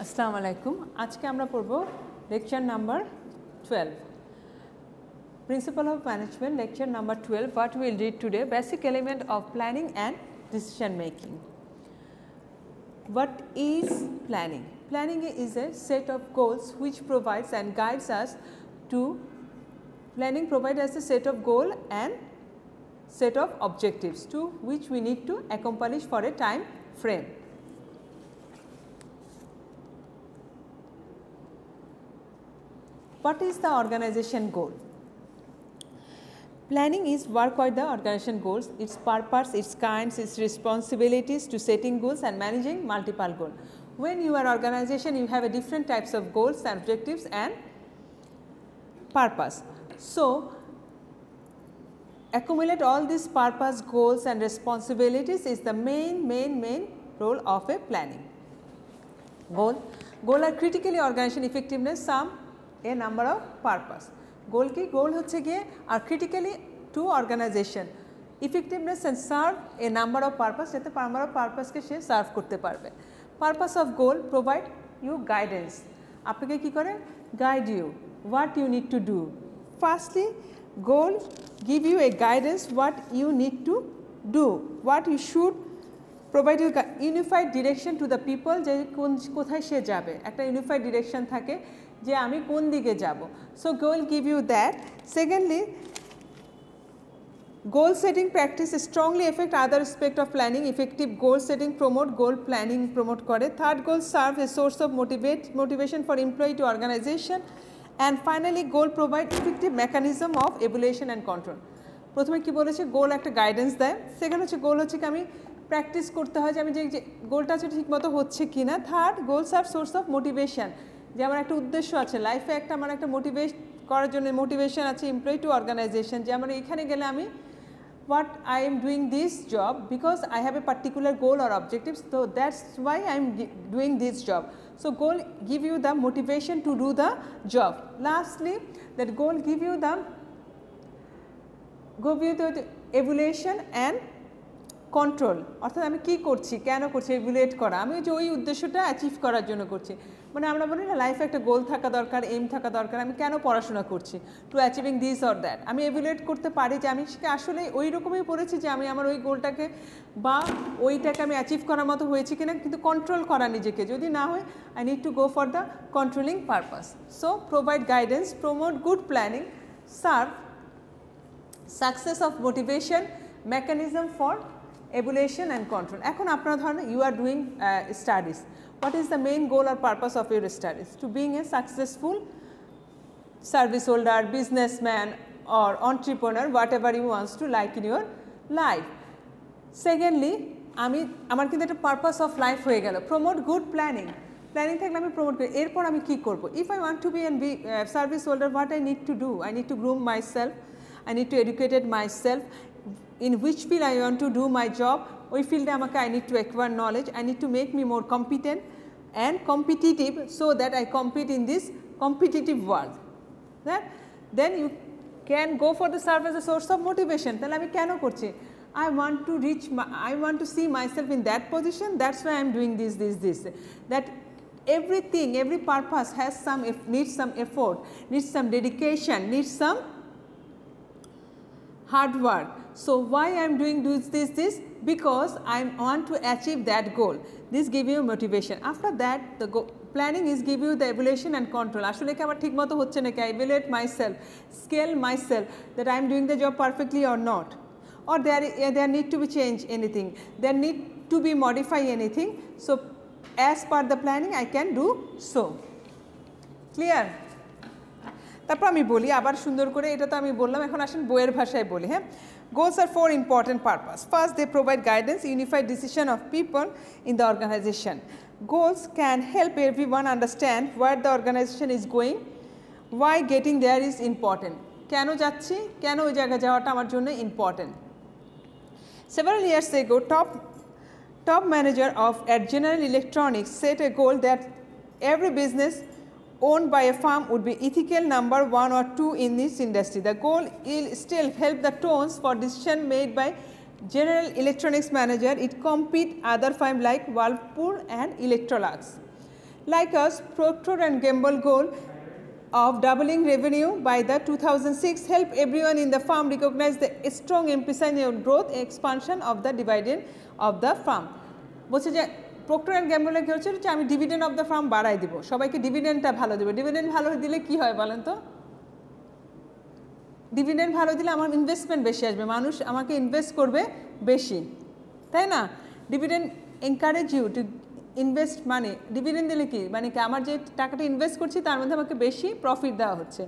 আসসালামু আলাইকুম আজকে আমরা পড়ব lecture number 12 Principle of Management lecture number 12 what we will read today basic element of planning and decision making. What is planning? Planning is a set of goals which provides and guides us to planning provides us a set of goal and set of objectives to which we need to accomplish for a time frame. What is the organization goal? Planning is work with the organization goals, its purpose, its kinds, its responsibilities to setting goals and managing multiple goals. When you are organization, you have a different types of goals and objectives and purpose. So, accumulate all these purpose, goals and responsibilities is the main role of a planning. Goal are critically organization effectiveness, sum a number of purpose. Goal ki goal হচ্ছে গিয়ে are critically to organization effectiveness and serve a number of purpose যাতে number of purpose K say serve করতে পারবে. Purpose of goal provide you guidance. আপনাকে কি করে guide you what you need to do. Firstly goal give you a guidance what you need to do, what you should provide you unified direction to the people যে কোথায় সে যাবে একটা unified direction থাকে যে আমি কোন দিকে যাব. So goal give you that. Secondly goal setting practice strongly affect other aspect of planning. Effective goal setting promote goal planning promote করে. Third goal serve a source of motivation for employee to organization and finally goal provide effective mechanism of evaluation and control. প্রথমে কি বলেছে গোল একটা guidance দেয়, second হচ্ছে গোল হচ্ছে কি আমি প্র্যাকটিস করতে হয় যে আমি যে গোলটা আছে ঠিকমতো হচ্ছে কিনা. Third goal serve source of motivation যে আমার একটা উদ্দেশ্য আছে লাইফে একটা আমার একটা মোটিভেট করার জন্য মোটিভেশন আছে এমপ্লয়ি টু অর্গানাইজেশন যে আমার এখানে গেলে আমি what I am doing this job because I have a particular goal or objectives, so that's why I am doing this job. So goal give you the motivation to do the job. Lastly that goal give you the evaluation and control অর্থাৎ আমি কী করছি কেন করছি evaluate করা আমি যে ওই উদ্দেশ্যটা অ্যাচিভ করার জন্য করছি. মানে আমরা বলি না লাইফে একটা গোল থাকা দরকার এম থাকা দরকার আমি কেন পড়াশোনা করছি to achieving this or that আমি ইভ্যালুয়েট করতে পারি যে আমি আসলে ওই রকমই পড়েছি যে আমি আমার ওই গোলটাকে বা ওইটাকে আমি অ্যাচিভ করার মতো হয়েছি কিনা কিন্তু কন্ট্রোল করা নিজেকে যদি না হয় I need to go for the controlling purpose. So provide guidance promote good planning serve success of motivation mechanism for evaluation and control. এখন আপনারা ধরেন you are doing studies. What is the main goal or purpose of your studies? To being a successful service holder, businessman or entrepreneur, whatever you want to like in your life. Secondly, আমার কিন্তু একটা purpose of life হয়ে গেল. Promote good planning. Planning থাকলে আমি promote করি এরপর আমি কী করব. If I want to be a service holder, what I need to do? I need to groom myself. I need to educate myself. In which field I want to do my job, ওই field আমাকে I need to acquire knowledge, I need to make me more competent and competitive so that I compete in this competitive world. That then you can go for the serve as a source of motivation. তাহলে আমি কেন করছি I want to see myself in that position, that's why I am doing this. That everything, every purpose has needs some effort, needs some dedication, needs some hard work. So why I am doing this? Because I want to achieve that goal. This give you motivation. After that the planning is give you the evaluation and control. আসলে কি আমার ঠিকমতো হচ্ছে নাকি I evaluate myself, scale myself that I am doing the job perfectly or not, or there need to be change anything, there need to be modify anything. So as per the planning I can do so. Clear? তারপর আমি বলি আবার সুন্দর করে এটা তো আমি বললাম এখন আসেন বইয়ের ভাষায় বলি. হ্যাঁ goals are four important purpose. First they provide guidance unified decision of people in the organization. Goals can help everyone understand where the organization is going, why getting there is important. কেন যাচ্ছি কেন ওই জায়গায় যাওয়াটা আমার জন্য important. Several years ago top manager at General Electronics set a goal that every business owned by a firm would be ethical number 1 or 2 in this industry. The goal will still help the tones for decision made by General Electronics manager. It compete other firms like Whirlpool and Electrolux. Like us, Procter & Gamble goal of doubling revenue by the 2006 help everyone in the firm recognize the strong emphasis on growth expansion of the dividend of the firm. বলছে যে Procter and গ্যাম্বলের কি হচ্ছে যে আমি dividend of the farm বাড়াই দিব, সবাইকে ডিভিডেন্ডটা ভালো দেবো। ডিভিডেন্ড ভালো দিলে কি হয় বলেন তো? ডিভিডেন্ড ভালো দিলে আমার ইনভেস্টমেন্ট বেশি আসবে, মানুষ আমাকে ইনভেস্ট করবে বেশি, তাই না? Dividend encourage you to invest money. Dividend দিলে কি মানে কি আমার যে টাকাটা ইনভেস্ট করছি তার মধ্যে আমাকে বেশি প্রফিট দেওয়া হচ্ছে।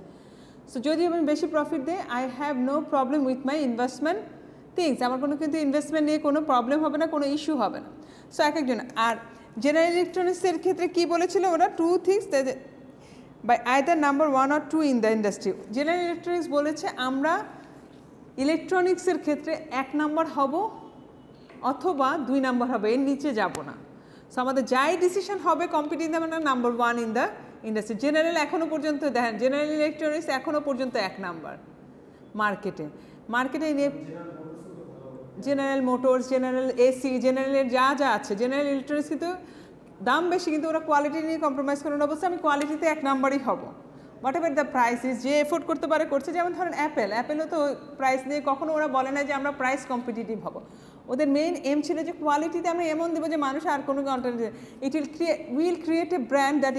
সো যদি আমি বেশি প্রফিট দিই, I have no problem with my investment things, আমার কোনো কিন্তু ইনভেস্টমেন্ট নিয়ে কোনো প্রবলেম হবে না, কোনো ইস্যু হবে না। সো এক একজন। আর জেনারেল ইলেকট্রনিক্সের ক্ষেত্রে কী বলেছিল ওরা? Two things by either number 1 or 2 in the industry. General electronics বলেছে আমরা ইলেকট্রনিক্সের ক্ষেত্রে 1 নম্বর হব অথবা 2 নম্বর হবে, এর নিচে যাব না। সো আমাদের যাই ডিসিশন হবে কম্পিটিভ আমরা number 1 in the industry. General এখনও পর্যন্ত দেখেন, জেনারেল ইলেকট্রনিক্স এখনও পর্যন্ত 1 নাম্বার মার্কেটে। জেনারেল মোটরস, জেনারেল এসি, জেনারেলের যা যা আছে, জেনারেল ইলেকট্রনিক্স কিন্তু দাম বেশি কিন্তু ওরা কোয়ালিটি নিয়ে কম্প্রোমাইজ করে না, বলছে আমি কোয়ালিটিতে 1 নাম্বারই হব। What ever the price is, যে এফোর্ড করতে পারে করছে। যেমন ধরেন অ্যাপেলও তো প্রাইস নিয়ে কখনো ওরা বলে না যে আমরা প্রাইস কম্পিটিটিভ হব। ওদের মেইন এম ছিল যে কোয়ালিটিতে আমরা এমন দেবো যে মানুষ আর কোনো it will create a brand that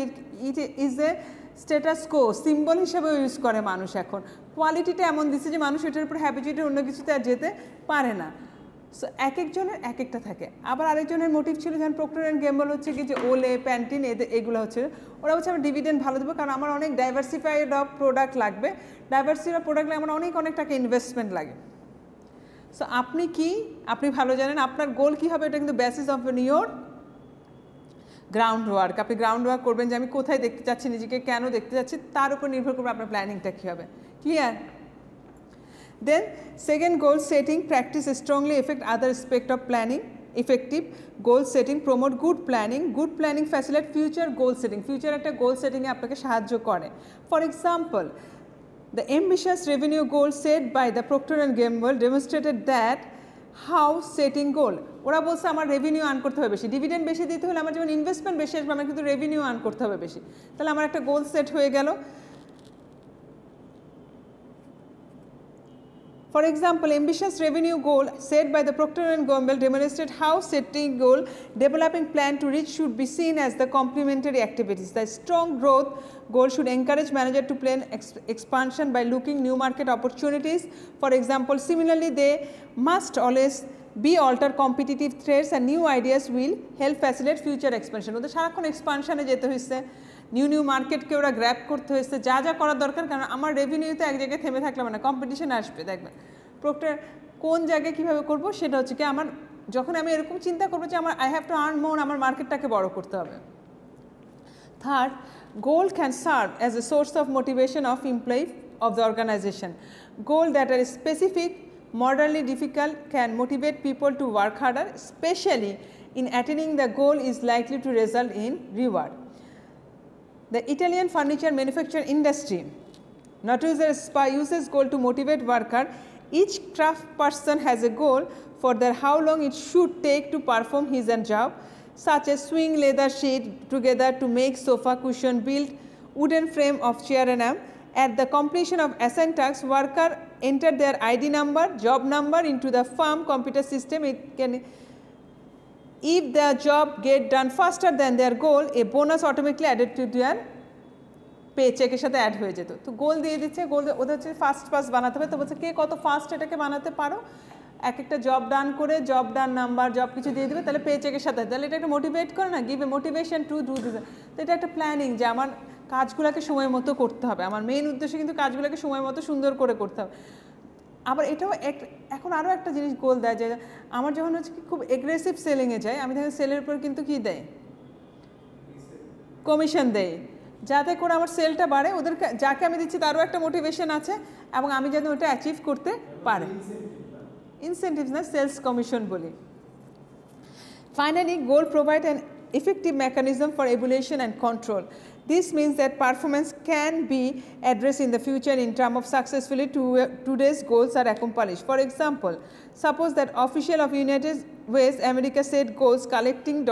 it is a status co, symbol হিসাবে ইউজ করে মানুষ এখন। কোয়ালিটিটা এমন দিচ্ছে যে মানুষ এটার উপর হ্যাবিচুয়েটেড, অন্য কিছুতে আর যেতে পারে না। সো এক একজনের এক একটা থাকে। আবার আরেকজনের মোটিভ ছিল যেমন প্রক্টর অ্যান্ড গ্যাম্বল হচ্ছে কি যে ওলে, প্যান্টিন, এগুলো হচ্ছে ওরা হচ্ছে আমরা ডিভিডেন্ড ভালো দেবো কারণ আমার অনেক ডাইভার্সিফাইড অফ প্রোডাক্ট লাগবে। ডাইভার্সিটি অফ প্রোডাক্ট লাগবে, আমার অনেক টাকা ইনভেস্টমেন্ট লাগে। সো আপনি কি, আপনি ভালো জানেন আপনার গোল কী হবে, এটা কিন্তু basis of your ground work. আপনি গ্রাউন্ড ওয়ার্ক করবেন যে আমি কোথায় দেখতে চাচ্ছি নিজেকে, কেন দেখতে চাচ্ছি, তার উপর নির্ভর করবে আপনার প্ল্যানিংটা কী হবে। Clear? Then second, goal setting practice strongly affect other aspect of planning. Effective goal setting promote good planning. Good planning facilitate future goal setting. Future একটা goal setting এ আপনাকে সাহায্য করে। For example, the ambitious revenue goal set by the Procter and Gamble demonstrated that how setting goal, ওরা বলছে আমার revenue earn করতে হবে বেশি, ডিভিডেন্ড বেশি দিতে হলে আমার যেমন ইনভেস্টমেন্ট বেশি আসবে, আমার কিন্তু রেভিনিউ আর্ন করতে হবে বেশি। তাহলে আমার একটা গোল সেট হয়ে গেল। For example, ambitious revenue goal set by the Procter and Gamble demonstrate how setting goal developing plan to reach should be seen as the complementary activities. The strong growth goal should encourage manager to plan expansion by looking new market opportunities. For example, similarly, they must always be alter competitive threats and new ideas will help facilitate future expansion. ওদের সারাক্ষণ এক্সপানশনে যেতে হয়েছে, new মার্কেটকে ওরা grab করতে হয়েছে, যা যা করার দরকার, কারণ আমার রেভিনিউতে এক জায়গায় থেমে থাকলে মানে কম্পিটিশন আসবে। দেখবেন প্রক্টর কোন জায়গায় কীভাবে করবো সেটা হচ্ছে কি আমার যখন আমি এরকম চিন্তা করবো যে আমার আই হ্যাভ টু আর্ন মোর, আমার মার্কেটটাকে বড় করতে হবে। Third, goal can serve as a source of motivation of employee of the organization. Goal that are specific, moderately difficult can motivate people to work harder, especially in attaining the goal is likely to result in reward. The Italian furniture manufacturing industry not uses goal to motivate worker. Each craft person has a goal for their how long it should take to perform his own job, such as swing leather sheet together to make sofa cushion, build wooden frame of chair and arm. At the completion of assigned tasks, worker enter their ID number, job number into the firm computer system. It can, if their job get done faster than their goal, a bonus automatically added to their pay চেকের সাথে add হয়ে যেত। তো গোল দিয়ে দিচ্ছে, গোল ওদের হচ্ছে fast বানাতে হবে। তো বলছে কে কত ফাস্ট এটাকে বানাতে পারো, এক একটা জব ডান করে জব ডান নাম্বার জব কিছু দিয়ে দেবে, তাহলে পে চেকের সাথে, তাহলে এটা একটা মোটিভেট করে না, give a motivation to do this. তো এটা একটা প্ল্যানিং যে আমার কাজগুলোকে সময় মতো করতে হবে, আমার মেইন উদ্দেশ্য কিন্তু কাজগুলোকে সময় মতো সুন্দর করে করতে হবে। আবার এটাও এখন আরও একটা জিনিস গোল দেয় যে আমার যখন হচ্ছে খুব এগ্রেসিভ সেলিংয়ে যায়, আমি দেখেন সেলের উপর কিন্তু কী দেয়, কমিশন দেয়, যাতে করে আমার সেলটা বাড়ে, ওদের যাকে আমি দিচ্ছি তারও একটা মোটিভেশন আছে এবং আমি যাতে ওটা অ্যাচিভ করতে পারে। ইনসেন্টিভস না, সেলস কমিশন বলি। Finally, goal provide an effective mechanism for evaluation and control. This means that performance can be addressed in the future in terms of successfully today's goals are accomplished. For example, suppose that official of United States America set goals collecting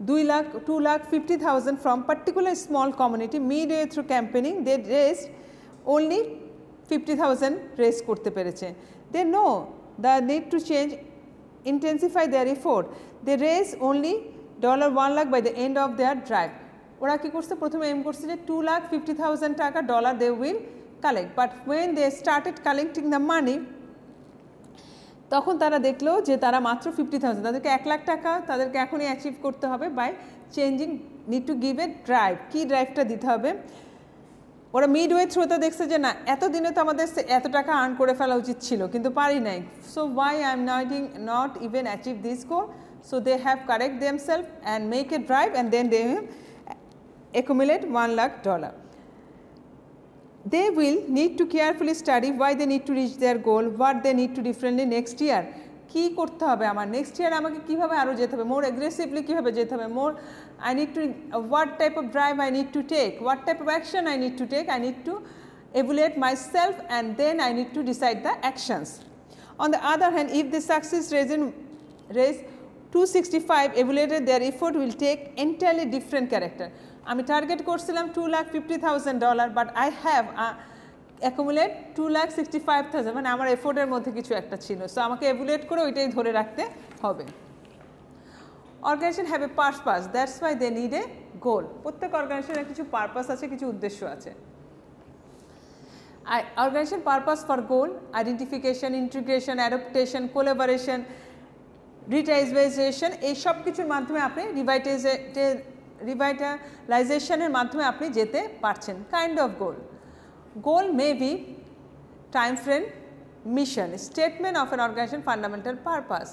2,50,000 from particular small community midway through campaigning they raised only 50,000 raise করতে পেরেছে। They know the need to change, intensify their effort. They raise only $1 lakh by the end of their drive. ওরা কি করছে, প্রথমে M করছে যে 2,50,000 টাকা dollar they will collect, but when they started collecting the money তখন তারা দেখলো যে তারা মাত্র 50,000, তাদেরকে 1 লাখ টাকা তাদেরকে এখনই অ্যাচিভ করতে হবে by changing, need to give a drive, কি ড্রাইভটা দিতে হবে। ওরা মিডওয়ে থ্রুতে দেখছে যে না এতদিনে তো আমাদের এত টাকা আর্ন করে ফেলা উচিত ছিল কিন্তু পারি নাই, so why I am not even achieve this goal, so they have correct themselves and make a drive and then they accumulate $1 lakh. They will need to carefully study why they need to reach their goal, what they need to differently next year. কি করতে হবে আমার next year, আমাকে কীভাবে আরও যেতে হবে, মোর aggressively কীভাবে যেতে হবে, more I need to what type of drive I need to take, what type of action I need to take, I need to evaluate myself and then I need to decide the actions. On the other hand, if the success raise 265 evaluated, their effort will take entirely different character. আমি target করছিলাম $2,50,000 but I have accumulate 2,65,000, মানে আমার এফোর্টের মধ্যে কিছু একটা ছিল, so আমাকে এভুলেট করে ওইটাই ধরে রাখতে হবে। Organization have a purpose, that's why they need a goal. প্রত্যেক অর্গানাইজেশনের কিছু পারপাস আছে, কিছু উদ্দেশ্য আছে। Organization purpose for goal identification, integration, adaptation, collaboration, রিটাইজেশন, এই সব কিছুর মাধ্যমে আপনি রিভাইটালাইজেশনের মাধ্যমে আপনি যেতে পারছেন। Kind of goal, goal may be time frame, mission, statement of an organisation, fundamental purpose,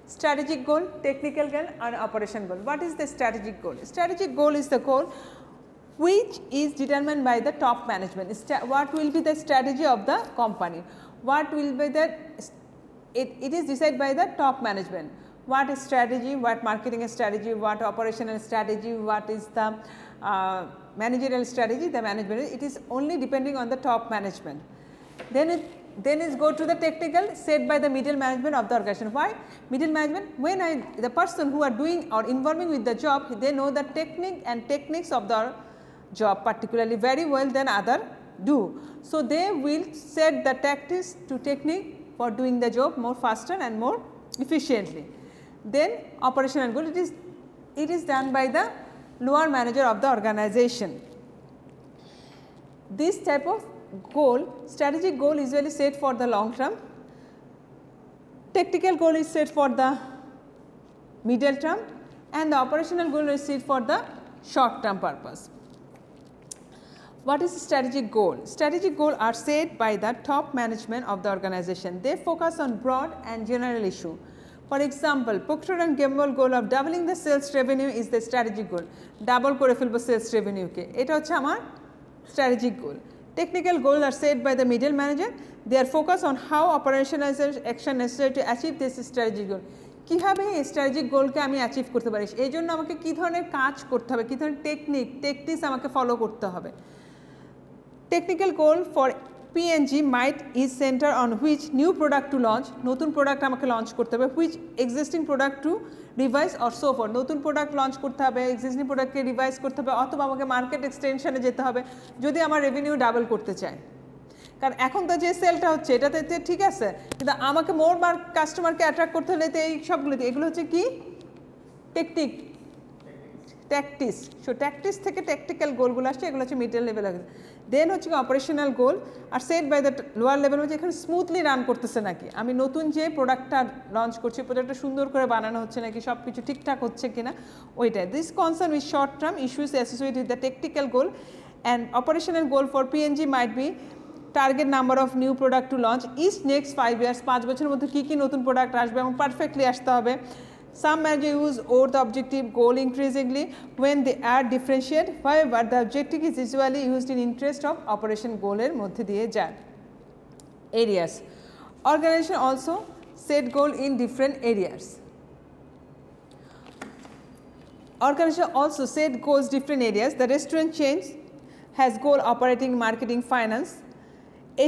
strategic goal, technical goal and operation goal. What is the strategic goal? Strategic goal is the goal which is determined by the top management. What will be the strategy of the company? What will be the, it is decided by the top management. What is strategy, what marketing strategy, what operational strategy, what is the managerial strategy, the management, it is only depending on the top management. Then is go to the technical set by the middle management of the organization. Why middle management? When the person who are doing or involving with the job, they know the technique and techniques of the job particularly very well than other do. So they will set the tactics to technique for doing the job more faster and more efficiently. Then operational goal, it is done by the lower manager of the organization. This type of goal, strategic goal is usually set for the long term, technical goal is set for the middle term and the operational goal is set for the short term purpose. What is strategic goal? Strategic goal are set by the top management of the organization. They focus on broad and general issue. For example, Procter & Gamble goal of doubling the sales revenue is the strategic goal. Double করে ফেলবো sales revenue কে, এটা হচ্ছে আমার strategic goal. Technical goals are set by the middle manager. They are focused on how operational action necessary to achieve this strategic goal. কিভাবে এই strategic goalকে আমি achieve করতে পারি, এই জন্য আমাকে কী ধরনের কাজ করতে হবে, কী ধরনের টেকটিক্স আমাকে ফলো করতে হবে। Technical goal for P&G might is center on which new product to launch, নতুন প্রোডাক্ট আমাকে লঞ্চ করতে হবে, which existing product to revise or so forth, নতুন প্রোডাক্ট লঞ্চ করতে হবে, এক্সিস্টিং প্রোডাক্টকে রিভাইজ করতে হবে অথবা আমাকে মার্কেট এক্সটেনশনে যেতে হবে যদি আমার রেভিনিউ ডাবল করতে চাই। কারণ এখন তো যে সেলটা হচ্ছে এটাতে ঠিক আছে, কিন্তু আমাকে মোর কাস্টমারকে অ্যাট্রাক্ট করতে হলে তো এই সবগুলোতে, এগুলো হচ্ছে কি ট্যাকটিক্স। সো ট্যাকটিক্স থেকে ট্যাকটিক্যাল গোলগুলো আসছে, এগুলো হচ্ছে মিডল লেভেল। দেন হচ্ছে operational goal are set by the lower level, হচ্ছে এখানে স্মুথলি রান করতেছে নাকি, আমি নতুন যে প্রোডাক্টটা লঞ্চ করছি প্রোডাক্টটা সুন্দর করে বানানো হচ্ছে নাকি, সব কিছু ঠিকঠাক হচ্ছে কিনা ওইটাই। This concern with short term issues associated with the technical goal and operational goal for P&G might be target number of new product to launch each next 5 years, 5 বছরের মধ্যে কী কী নতুন প্রোডাক্ট আসবে এবং পারফেক্টলি আসতে হবে। Some managers use OR the objective goal increasingly when they add differentiate, however the objective is usually used in interest of operation goal এর মধ্যে দিয়ে যায়। Areas, organization also set goal in different areas. Organization also set goals different areas. The restaurant chain has goal operating, marketing, finance.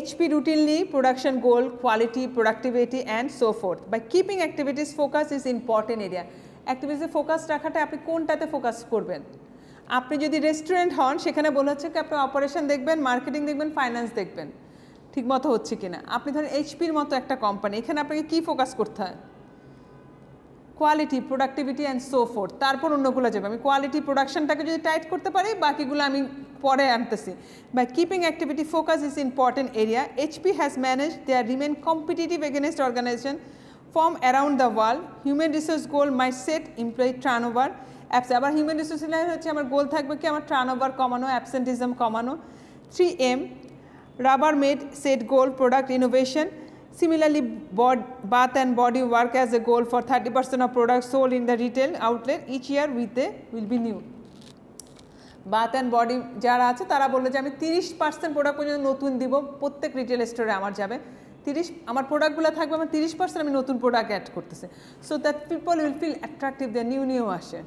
HP routinely production goal, quality, productivity and so forth. By keeping activities focus is important area. অ্যাক্টিভিটিসে focus রাখাটা আপনি কোনটাতে focus করবেন। আপনি যদি restaurant হন সেখানে বলা হচ্ছে কি আপনি অপারেশন দেখবেন, মার্কেটিং দেখবেন, ফাইন্যান্স দেখবেন ঠিকমতো হচ্ছে কিনা। আপনি ধরেন এইচপির মতো একটা কোম্পানি, এখানে আপনাকে কী ফোকাস করতে হয়? Quality, productivity and so fourth, তারপর অন্যগুলো যাবে। আমি কোয়ালিটি প্রোডাকশনটাকে যদি টাইট করতে পারি বাকিগুলো আমি পরে আনতেছি। By keeping activity focus is important area, HP has manage their remain competitive against organization from around the world. Human resource goal my set employee turnover apps. আবার হিউম্যান রিসোর্স হচ্ছে আমার গোল থাকবে কি আমার টার্ন ওভার কমানো, অ্যাবসেন্টিজম কমানো। 3M rubber made set goal product innovation. Similarly, bath and body work as a goal for 30% of products sold in the retail outlet each year will be new. Bath and body যারা আছে তারা বললো যে আমি 30% product পর্যন্ত নতুন দিব, প্রত্যেক রিটেল স্টোরে আমার যাবে 30, আমার প্রোডাক্টগুলো থাকবে, আমার 30% আমি নতুন প্রোডাক্ট অ্যাড করতেছে, so that people will feel attractive, the new আসে।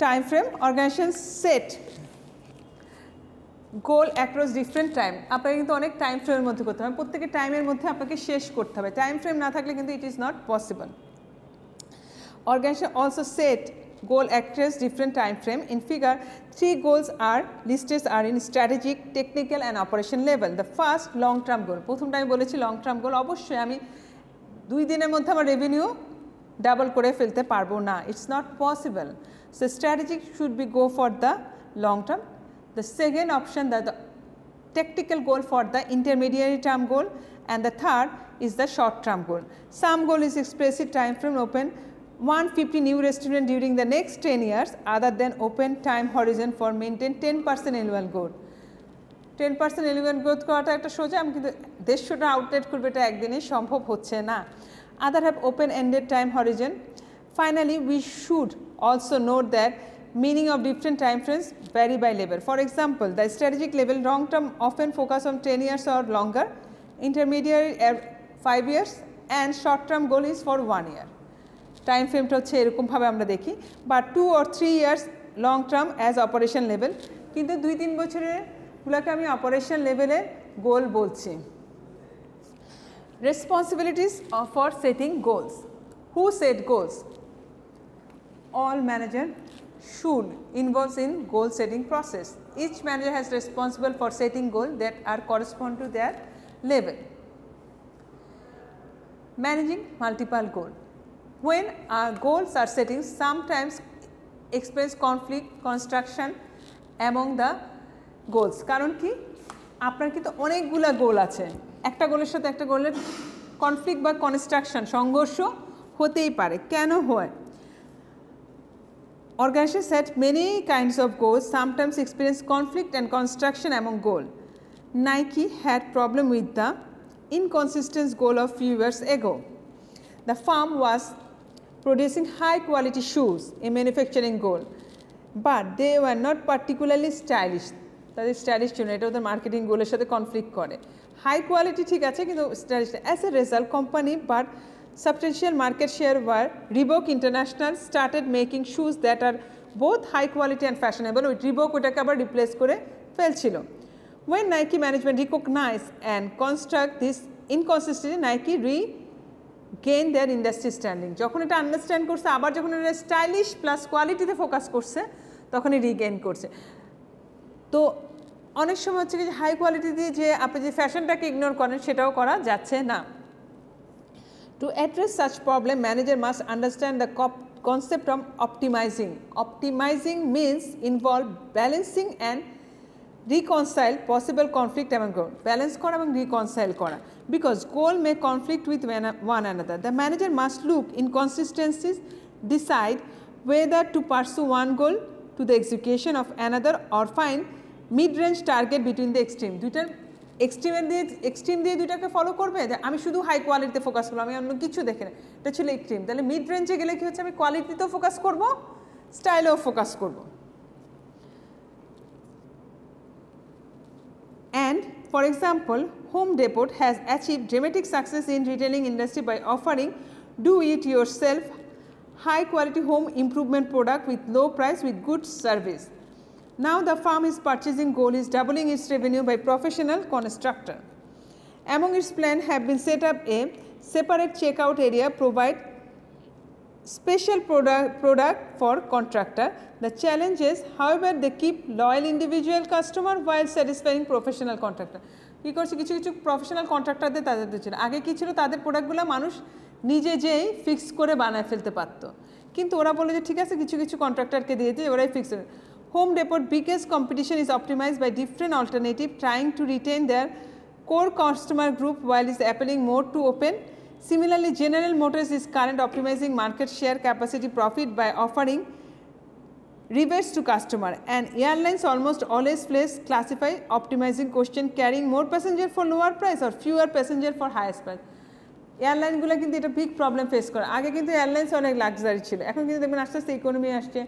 Time frame, organisation set goal across different time. আপনাকে কিন্তু অনেক টাইম ফ্রেমের মধ্যে করতে হবে, প্রত্যেকের টাইমের মধ্যে আপনাকে শেষ করতে হবে। টাইম ফ্রেম না থাকলে কিন্তু it is not possible. Organization also set goal across different time frame. In figure, 3 goals are listed are in strategic, technical and operation level. The first long term goal, প্রথমটা আমি বলেছি long term goal, অবশ্যই আমি 2 দিনের মধ্যে আমার revenue double করে ফেলতে পারবো না, it's not possible. So strategic should be go for the long term. The second option, that the tactical goal for the intermediary term goal, and the third is the short term goal. Some goal is expressive time frame, open 150 new restaurant during the next 10 years, other than open time horizon for maintain 10% annual growth. 10% annual growth করাটা একটা সোজা, আমি কিন্তু 150টা outlet করবে, এটা একদিনে সম্ভব হচ্ছে না। Other have open ended time horizon. Finally, we should also note that meaning of different time frames vary by level. For example, the strategic level long term often focus on 10 years or longer, intermediate 5 years, and short term goal is for 1 year. Time ফ্রেমটা হচ্ছে এরকমভাবে আমরা দেখি, বা 2 or 3 years long term as operation level, কিন্তু 2-3 বছরেরগুলোকে আমি operation লেভেলের গোল বলছি। Responsibilities for setting goals, who set goals? All manager should involve in goal setting process. Each manager has responsible for setting goals that are correspond to their level. Managing multiple goals. When our goals are setting, sometimes experience conflict construction among the goals. কারণ কি আপনার কিন্তু অনেকগুলা গোল আছে, একটা গোলের সাথে একটা গোলের কনফ্লিক্ট বা কনস্ট্রাকশন সংঘর্ষ হতেই পারে। কেন হয়? Organization set many kinds of goals, sometimes experience conflict and construction among goal. Nike had problem with the inconsistent goal of few years ago. The firm was producing high quality shoes, a manufacturing goal, but they were not particularly stylish. তাদের stylish ছিল, এটা ওদের marketing গোলের সাথে conflict করে। High quality ঠিক আছে কিন্তু stylish. As a result company but substantial market share were Reebok International started making shoes that are both high quality and fashionable. With Reebok ওটাকে আবার রিপ্লেস করে ফেলছিল। When Nike management recognized and construct this inconsistency, Nike regained their industry standing. যখন এটা understand করছে, আবার যখন এটা stylish plus কোয়ালিটিতে ফোকাস করছে, তখনই রিগেইন করছে। তো অনেক সময় হচ্ছে কি যে হাই কোয়ালিটি দিয়ে যে আপনি যে ফ্যাশনটাকে ইগনোর করেন সেটাও করা যাচ্ছে না। To address such problem, manager must understand the concept of optimizing. Optimizing means involve balancing and reconcile possible conflict among goal. Balance kora এবং reconcile kora, because goal may conflict with one another. The manager must look inconsistencies, decide whether to pursue one goal to the execution of another or find mid-range target between the extreme. দুইটার extreme দিয়ে দুইটাকে follow করবে, যে আমি শুধু high কোয়ালিটিতে focus করবো, আমি অন্য কিছু দেখে না, এটা ছিল এক্সট্রিম। তাহলে মিড রেঞ্জে গেলে কি হচ্ছে, আমি কোয়ালিটিতেও ফোকাস করব, স্টাইলেও ফোকাস করব। And for example, Home Depot has achieved dramatic success in retailing industry by offering do-it-yourself high quality home improvement product with low price with good service. Now the firm is purchasing goal is doubling its revenue by professional constructor. Among its plan have been set up a separate checkout area, provide special product for contractor. The challenge is, however, they keep loyal individual customer while satisfying professional contractor. কী করছে, কিছু কিছু professional কন্ট্রাক্টরদের তাদের ছিল, আগে কী ছিল, তাদের প্রোডাক্টগুলো মানুষ নিজে যেই ফিক্স করে বানায় ফেলতে পারত, কিন্তু ওরা বলে যে ঠিক আছে কিছু কিছু কন্ট্রাক্টরকে দিয়ে দিয়ে ওরাই ফিক্স করে। Home Depot biggest competition is optimized by different alternative trying to retain their core customer group while is appealing more to open. Similarly, General Motors is current optimizing market share capacity profit by offering rebates to customer, and airlines almost always place classify optimizing question carrying more passenger for lower price or fewer passenger for highest price. এয়ারলাইনগুলো কিন্তু এটা big problem face করে। আগে কিন্তু airlines অনেক luxury ছিল, এখন কিন্তু দেখবেন আস্তে আস্তে ইকোনমি আসছে,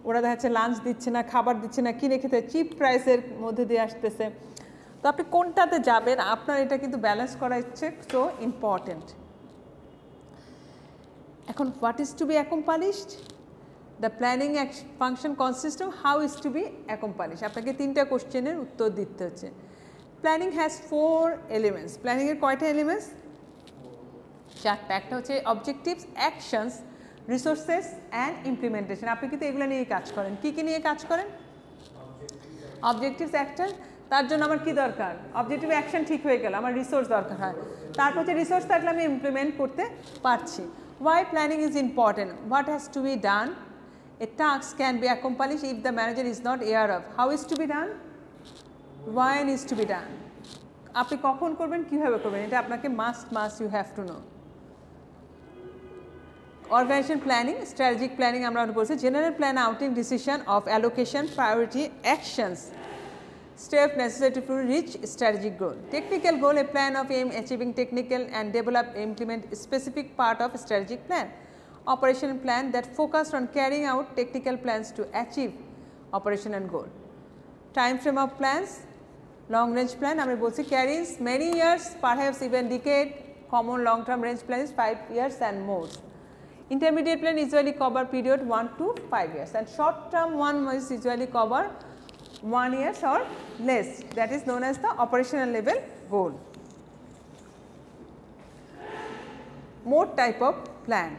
ওরা দেখা যাচ্ছে লাঞ্চ দিচ্ছে না, খাবার দিচ্ছে না, কিনে খেতে চিপ প্রাইসের মধ্যে দিয়ে আসতেছে। তো আপনি কোনটাতে যাবেন, আপনার এটা কিন্তু ব্যালেন্স করা হচ্ছে সো ইম্পর্টেন্ট। এখন what is to be accomplished, the planning function consist of how is to be accomplish. আপনাকে 3টা কোশ্চেনের উত্তর দিতে হচ্ছে। Planning has 4 elements. প্ল্যানিংয়ের কয়টা এলিমেন্টস? 4টা। একটা হচ্ছে objectives, actions, resources and implementation. আপনি কিন্তু এগুলো নিয়ে কাজ করেন। কী কী নিয়ে কাজ করেন? Objectives, action. তার জন্য আমার কী দরকার? অবজেক্টিভ অ্যাকশন ঠিক হয়ে গেল, আমার রিসোর্স দরকার হয়। তারপর হচ্ছে রিসোর্স থাকলে আমি ইমপ্লিমেন্ট করতে পারছি। Why planning is important? What has to be done? A task can be accomplished if the manager is not aware of how is to be done, why is to be done. আপনি কখন করবেন, কীভাবে করবেন, এটা আপনাকে must you have to know. Organisation planning, strategic planning আমরা বলছি। General plan outing decision of allocation, priority, actions, step necessary to reach strategic goal. Technical goal, a plan of aim achieving technical and develop implement specific part of strategic plan. Operational plan that focused on carrying out technical plans to achieve operational goal. Time frame of plans, long range plan আমরা বলছি carries many years, perhaps even decade. Common long term range plan is 5 years and more. Intermediate plan usually cover period 1 to 5 years, and short term one is usually cover 1 year or less, that is known as the operational level goal. More type of plan.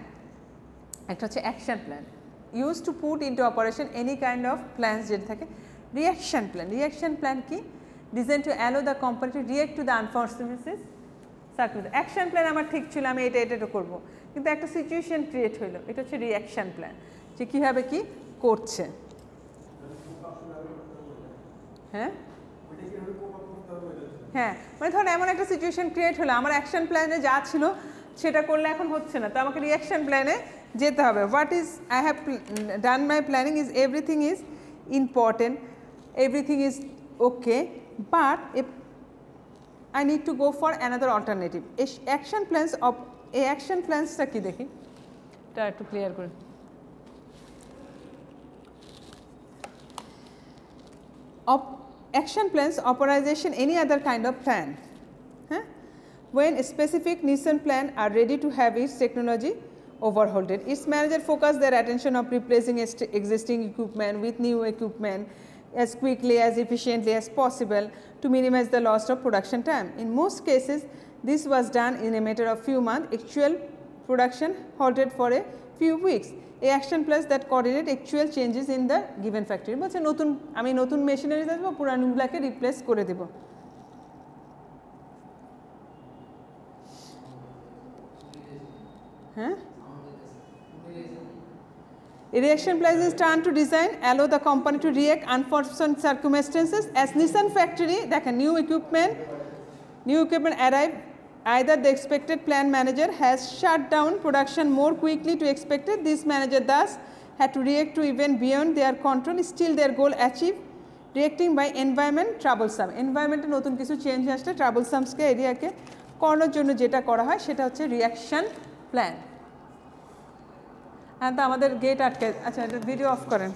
একটা হচ্ছে action plan, use to put into operation any kind of plans যেটা থাকে। Reaction plan, reaction plan কি? Design to allow the company to react to the unfortunates circuit. Action plan আমার ঠিক ছিল, আমি এটা করবো, কিন্তু একটা সিচুয়েশন ক্রিয়েট হইলো, এটা হচ্ছে রিঅ্যাকশন প্ল্যান, যে কীভাবে কি করছে। হ্যাঁ হ্যাঁ, মানে ধরুন এমন একটা সিচুয়েশন ক্রিয়েট হলো, আমার অ্যাকশন প্ল্যানে যা ছিল সেটা করলে এখন হচ্ছে না, তো আমাকে রিঅ্যাকশন প্ল্যানে যেতে হবে। What is I have done my planning is everything is important, everything is okay, but I need to go for another alternative. এই অ্যাকশন প্ল্যান্স অফ, এই অ্যাকশন প্ল্যান্সটা কি দেখি, এটা একটু ক্লিয়ার করে। Action plans, authorization, any other kind of plan. When specific Nissan plan are ready to have its technology overhauled, its manager focus their attention on replacing existing equipment with new equipment as quickly as efficiently as possible to minimize the loss of production time. In most cases, this was done in a matter of few months. Actual production halted for a few weeks. A action plans that coordinate actual changes in the given factory. বলছে নতুন, আমি নতুন machinery আসবো, পুরানোগুলোকে replace করে দেব। হ্যাঁ, a reaction plan is turned to design allow the company to react unforeseen circumstances. As Nissan factory দেখেন new equipment arrive, either the expected plant manager has shut down production more quickly to expected. This manager thus had to react to event beyond their control. Still their goal achieved. Reacting by environment troublesome. Environment নতুন কিছু change আসলে troublesome-কে এরিয়াকে করানোর জন্য যেটা করা হয় সেটা হচ্ছে রিঅ্যাকশন প্ল্যান। হ্যাঁ, তো আমাদের গেট আটকে, আচ্ছা ভিডিও অফ করেন।